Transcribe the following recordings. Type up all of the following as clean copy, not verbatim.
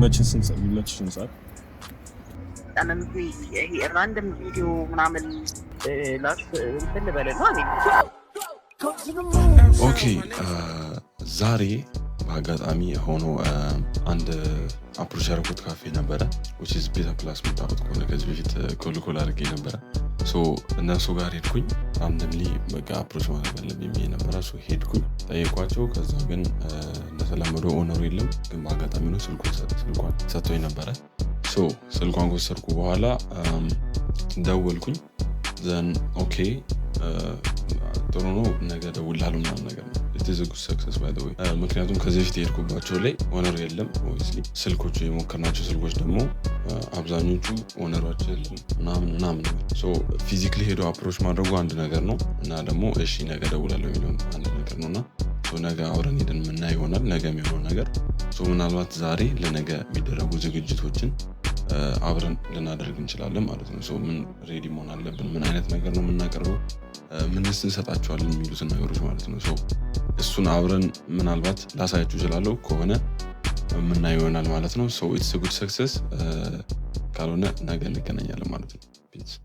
የሚመችሽን ሰዓት ራንደም ቪዲዮ ምናምን እንትን በለና ኦኬ ዛሬ በአጋጣሚ ሆኖ አንድ አፕሮች ያደረኩት ካፌ ነበረ which is ቤታ ፕላስ የምታውቁት ከሆነ ከዚህ በፊት ኮልኮል አድርጌ ነበረ እነሱ ጋር ሄድኩኝ ራንደምሊ በቃ አፕሮች ማድረግ አለብኝ ብዬ ነበረ ሄድኩኝ ጠየኳቸው ከዛ ግን እንደተለመደው ኦነሩ የለም ግን በአጋጣሚ ነው ስልኳን ሰጥቶኝ ነበረ ስልኳን ከወሰድኩ በኋላ ደወልኩኝ ዘን ኦኬ ጥሩ ነው ነገ ደውልልሃለሁ ምናምን ነገር ነው it is a good success by the way ምክንያቱም ከዚህ በፊት የሄድኩባቸው ላይ ኦነር የለም obviously ስልኮቹ የሞከርናቸው ስልኮች ደግሞ አብዛኞቹ ኦነሯቸው የለም ምናምን ፊዚክሊ ሄዶ አፕሮች ማድረጉ አንድ ነገር ነው እና ደግሞ እሺ ነገ ደውላለሁ የሚለውን አንድ ነገር ነውና ነገ አብረን ሄደን ምናይ ይሆናል ነገ የሚሆነው ነገር ምናልባት ዛሬ ለነገ የሚደረጉ ዝግጅቶችን አብረን ልናደርግ እንችላለን ማለት ነው ምን ሬዲ መሆን አለብን ምን አይነት ነገር ነው የምናቀርበው ምንስ እንሰጣቸዋለን የሚሉትን ነገሮች ማለት ነው እሱን አብረን ምናልባት ላሳያችሁ እችላለሁ ከሆነ ምናየው ይሆናል ማለት ነው it's a good success ካልሆነ ነገ እንገናኛለን ማለት ነው peace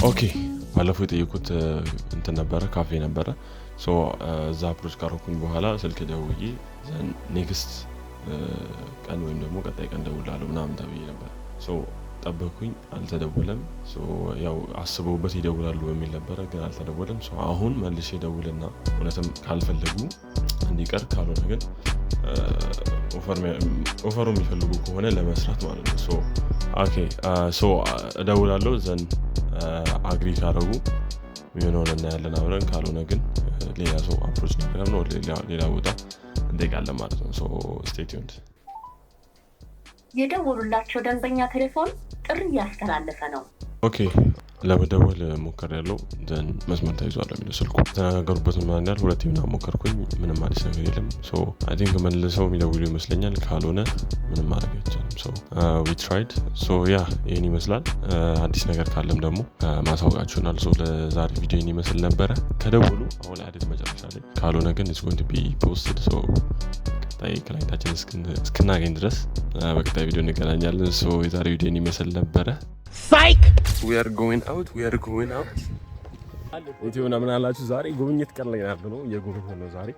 ኦኬ ባለፈው የጠየቁት እንትን ነበረ ካፌ ነበረ እዛ አፕሮች ካረኩኝ በኋላ ስልክ ደውዬ ኔክስት ቀን ወይም ደግሞ ቀጣይ ቀን ደውላለሁ ምናምን ተብዬ ነበር ጠበኩኝ አልተደወለም ያው አስበውበት ይደውላሉ በሚል ነበረ ግን አልተደወለም አሁን መልሼ ደውልና እውነትም ካልፈለጉ እንዲቀር ካልሆነ ግን ኦፈሩ የሚፈልጉ ከሆነ ለመስራት ማለት ነው ኦኬ እደውላለሁ ዘን አግሪ ካረጉ የሚሆነውን እናያለን አብረን ካልሆነ ግን ሌላ ሰው አፕሮች ነገር ነው ሌላ ቦታ እንጠይቃለን ማለት ነው stay tuned የደወሉላቸው ደንበኛ ቴሌፎን ጥሪ እያስተላለፈ ነው ኦኬ ለመደወል ሞክሬያለሁ ዘን መስመር ተይዟል የሚለው ስልኩ ተነጋገሩበት ምናምን ያህል ሁለቴ ምናምን ሞከርኩኝ ምንም አዲስ ነገር የለም I think መልሰው የሚደውሉ ይመስለኛል ካልሆነ ምንም ማድረግ አይቻልም we tried ይህን ይመስላል አዲስ ነገር ካለም ደግሞ ማሳወቃችሁናል ለዛሬ ቪዲዮ ይህን ይመስል ነበረ ከደወሉ አሁን ላይ አዲስ መጨረሻ ላይ ካልሆነ ግን it's going to be posted ቀጣይ ክላይንታችን እስክናገኝ ድረስ በቀጣይ ቪዲዮ እንገናኛለን የዛሬ ቪዲዮ ይህን ይመስል ነበረ Psych! We are going out. ኢትዮና ምን አላችሁ ዛሬ ጉብኝት ቀን ላይ ነው የጉብኝት ነው ዛሬ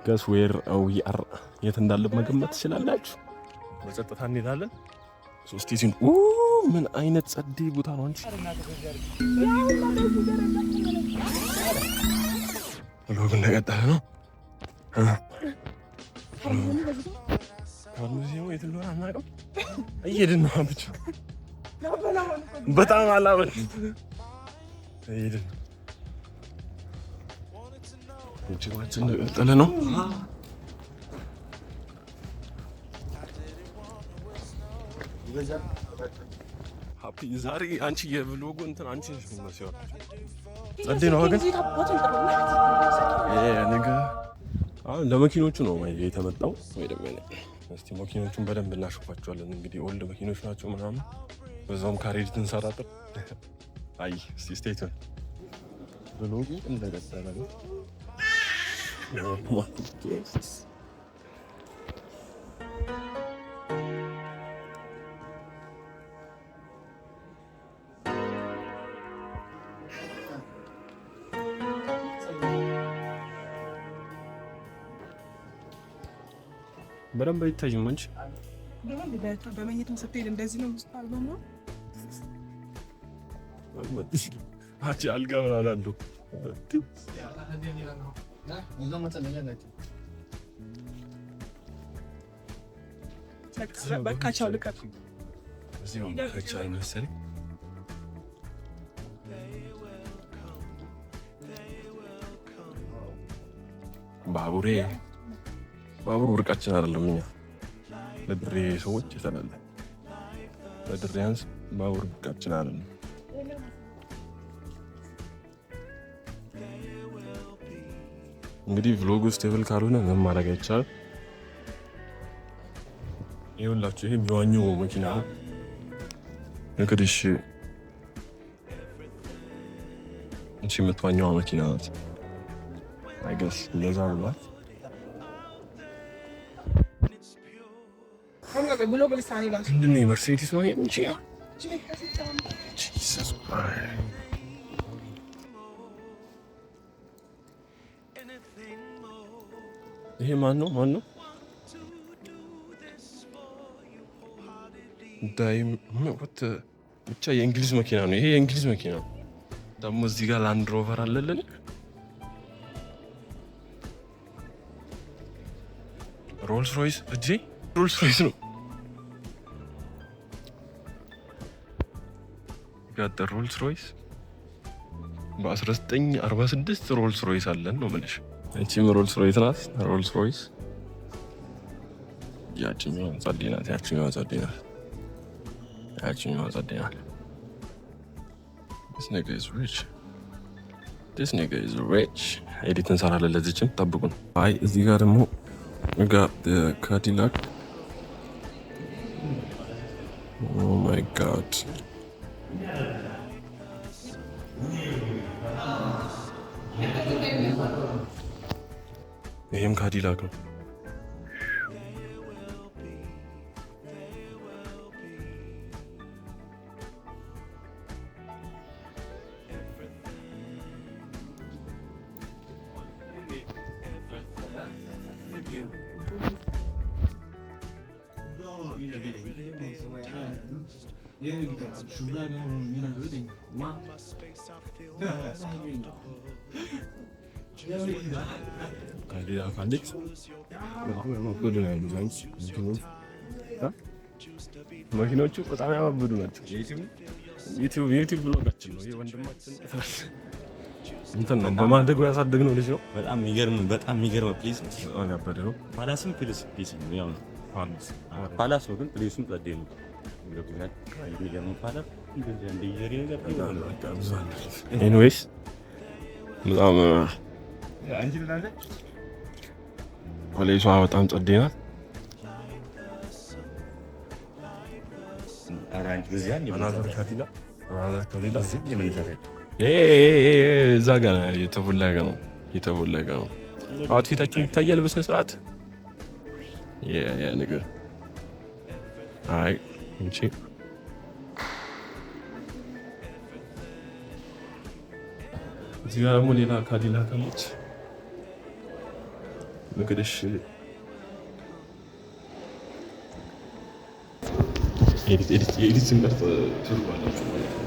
guess where we are የት እንዳለ መገመት ትችላላችሁ በጸጥታ እንሄዳለን ስቴሽን ምን አይነት ጸዴ ቦታ ነው አንቺ ሎግ እንደቀጠለ ነው ሙዚየሙ የት እንደሆነ አናውቅም እየሄድን ነው ብቻ በጣም አላበል እየሄድን ጉብኝታችን እንደቀጠለ ነው ሃፒ ዛሬ አንቺ የብሎጉ እንትን አንቺ ነሽ መስያው ጸዴ ነው ግን ነገ ለመኪኖቹ ነው የተመጣው ወይ ደግሞ እስቲ መኪኖቹን በደንብ እናሽፋቸዋለን እንግዲህ ኦልድ መኪኖች ናቸው ምናምን በዛውም ካሬጅ እንሰራለን አይ እስቲ ስቴይ ቱን ብሎጉ እንደቀጠለ ነው በደንብ አይታይም እንጂ በመኝታ ስትሄድ እንደዚህ ነው አልበም ነው አቺ አልጋ ምናምን በቃ ቻው ልቀቅ እዚህ ነው ከቻይ መሰለኝ ባቡር ወርቃችን አይደለም እኛ ለድሬ ሰዎች የተላለ ለድሬያንስ ባቡር ወርቃችን አይደለም እንግዲህ ቭሎግ ስቴብል ካልሆነ ምን ማድረግ አይቻልም። ይኸውላችሁ ይሄ የሚዋኘው መኪና ነው። እንግዲህ እቺ የምትዋኘዋ መኪና ናት። አይገስ እንደዛ ብሏል። ምንድን ነው የመርሴዲስ ነው እንጂ ጂሰስ ይሄ ማን ነው? ዳይም ወጥ ብቻ የእንግሊዝ መኪና ነው። ይሄ የእንግሊዝ መኪና ነው። ደግሞ እዚህ ጋር ላንድ ሮቨር አለልን። ሮልስ ሮይስ እጄ ሮልስ ሮይስ ነው። ጋር ሮልስ ሮይስ በ1946 ሮልስ ሮይስ አለን ነው የምልሽ። እቺም ሮልስ ሮይስ ናት። ሮልስ ሮይስ ያቺኛው ጸዴ ናት። ያቺኛው ጸዴ ናት። This nigga is rich. ኤዲት እንሰራለን ለዚህችም ጠብቁን። አይ እዚህ ጋር ደግሞ ካዲላክ ኦ ማይ ጋድ ይሄም ካዲላክ ነው። መኪኖቹ በጣም ያማብዱ ናቸው። ዩቲዩብ ብሎጋችን ነው። ወንድማችን እንትን ነው በማደጉ ያሳደግነው ልጅ ነው። በጣም የሚገርም ፕሌስ ነው። ፓላስም ፕሌስ ነው። ያው ፓላስ ነው ግን ፕሌሱም ጸዴ ነው። ኤኒዌይስ በጣም ፕሌሷ በጣም ጸዴ ናት። እዛ ጋ የተቦለገ ነው። አውትፊታችን ይታያል በስነ ስርዓት ነገር አይ እንቺ እዚህ ጋር ደግሞ ሌላ ካዲላክ አለች። እንግዲህ ኤዲት ስንቀርጽ ትርጓላችሁ ማለት ነው።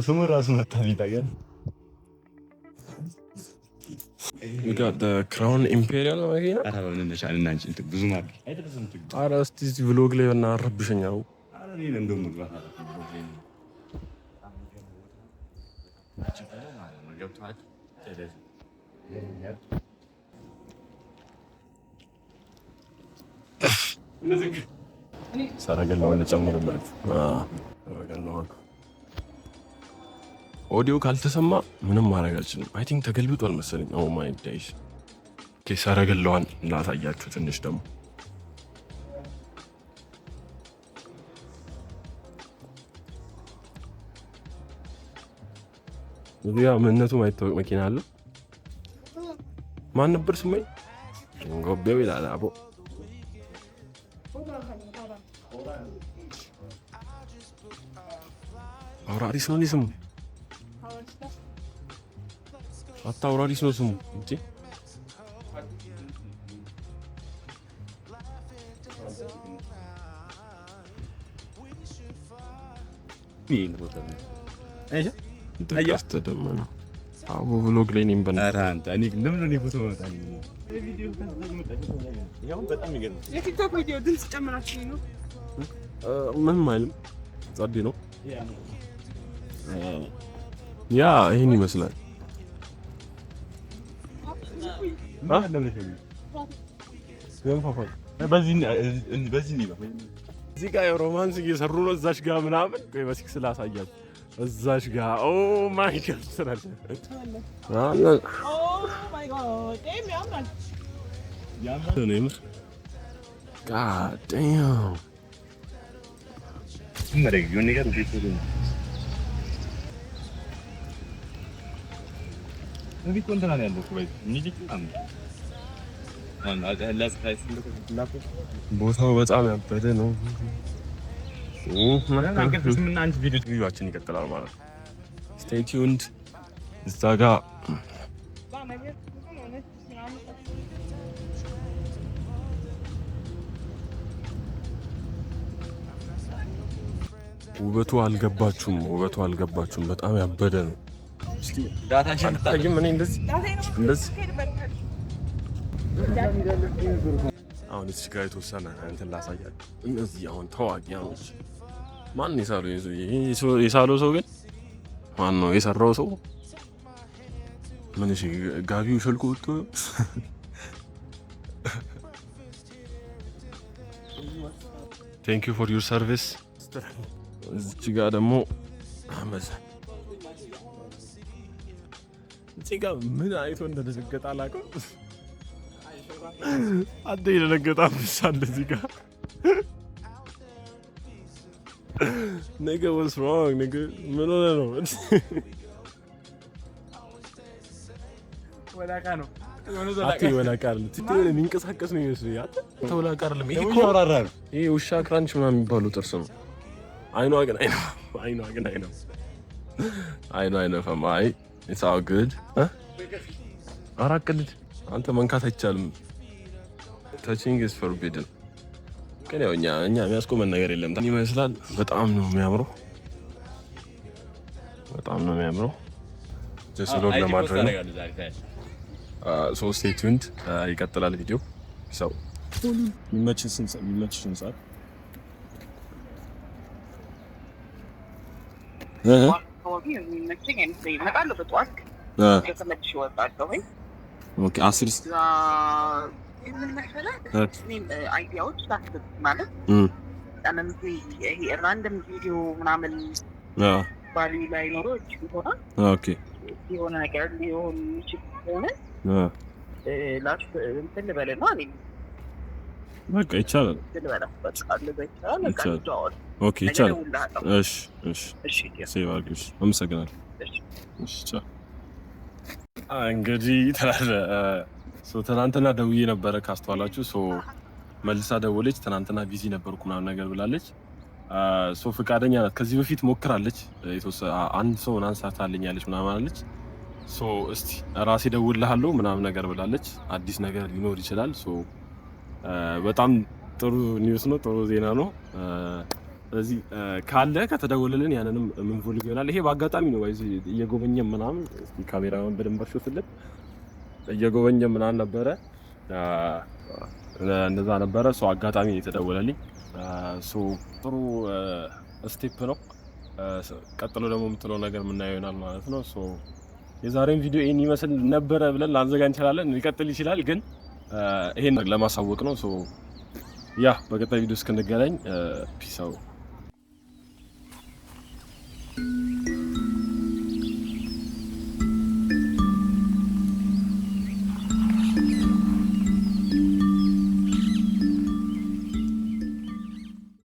ስሙ ራሱ መጣ ይታያል። ክራውን ኢምፔሪያል መኪና ብዙ ኧረ እስኪ እዚህ ቭሎግ ላይ እና ረብሸኛው ሰረገላውን ጨምርበት። ኦዲዮ ካልተሰማ ምንም ማድረግ አልችልም። አይ ቲንክ ተገልብጧል መሰለኝ። ኦ ማይ ዳይስ ሰረገላዋን ላሳያችሁ ትንሽ ደግሞ እዚያ ምንነቱ ማይታወቅ መኪና አለ። ማን ነበር ስመኝ ጎቤው ይላል። አቦ አውራሪስ ነው ስሙ። አውራሪስ ነው ስሙ እንጂ አቦ ብሎግ ላይ ነኝ በእናትህ። ኧረ አንተ እኔ ለምን ነው ፎቶ ማውጣት? የቲክቶክ ቪዲዮ ድምፅ ጨምራችሁ ነው? ምንም አይልም። ጸዴ ነው። ያ ይሄን ይመስላል። እዚህ ጋር ሮማንስ እየሰሩ ነው። እዛች ጋር ምናምን ቆይ በሲክ ስላሳያችሁ እዛች ጋር ኦ ማይ ጋድ ስላለ ቦታው በጣም ያበደ ነው። ቪዲዮአችን ይቀጥላል ማለት ነው። ስቴይ ቲዩንድ። እዛ ጋር ውበቱ አልገባችሁም። በጣም ያበደ ነው። እስኪ ዳታሽን ታግም እኔ እንደዚህ አሁን እዚህ ጋር የተወሰነ እንትን ላሳያችሁ። እነዚህ አሁን ተዋጊያኖች ማን የሳለው ሰው ግን ማን ነው የሰራው ሰው? ምን እሺ ጋቢው ሸልቆ ወጥቶ ቴንክ ዩ ፎር ዩር ሰርቪስ። እዚህ ጋር ደግሞ አመዛ እዚህ ጋር ምን አይቶ እንደደነገጠ አላውቅም። አንተ የደነገጠ አንበሳ እንደዚህ ጋር ነገ what's wrong ነገ ምን ሆነ ነው? ወላቃ ነው የሚንቀሳቀስ ነው ይመስለኝ። ተወላቃ አይደለም ይሄ እኮ ያወራራል። ይሄ ውሻ ክራንች ምናምን የሚባለው ጥርስ ነው። አይኗ ግን አይነፋም። አይ it's all good አራቅልድ አንተ መንካት አይቻልም። touching is forbidden። ግን ያው እኛ የሚያስቆመን ነገር የለም ይመስላል። በጣም ነው የሚያምረው። just load ለማድረግ ነው። so stay tuned። ይቀጥላል ቪዲዮ ሰው የሚመችሽን ሰዓት አይዲያዎች ታስብ ማለት ይሄ ራንደም ቪዲዮ ምናምን ባሊ ላይ ኖሮ ይሆናል። ኦኬ የሆነ ነገር ሊሆን ይችላል። ላስ እንትን ልበልና እኔ በቃ ይቻላል። ኦኬ ይቻላል። እሺ ሴቭ አድርጊሽ። አመሰግናለሁ። እሺ ቻው። እንግዲህ ትናንትና ደውዬ ነበረ ካስተዋላችሁ። መልሳ ደወለች። ትናንትና ቢዚ ነበርኩ ምናምን ነገር ብላለች። ፍቃደኛ ናት። ከዚህ በፊት ሞክራለች። አንድ ሰው ምናምን ሰርታልኛለች ምናምን አለች። እስቲ ራሴ ደውልልሃለሁ ምናምን ነገር ብላለች። አዲስ ነገር ሊኖር ይችላል። በጣም ጥሩ ኒውስ ነው፣ ጥሩ ዜና ነው። ስለዚህ ከተደወለልን ያንንም የምንፈልግ ይሆናል። ይሄ በአጋጣሚ ነው ወይ እየጎበኘን ምናምን ካሜራውን በደንብ አሽፍትልን እየጎበኘን ምናምን ነበረ። እንደዛ ነበረ። አጋጣሚ የተደወለልኝ ጥሩ ስቴፕ ነው። ቀጥሎ ደግሞ የምትለው ነገር የምናየው ይሆናል ማለት ነው። የዛሬን ቪዲዮ ይሄን ይመስል ነበረ ብለን ላንዘጋ እንችላለን። ሊቀጥል ይችላል፣ ግን ይሄን ለማሳወቅ ነው። በቀጣይ ቪዲዮ እስክንገናኝ ፒስ አውት።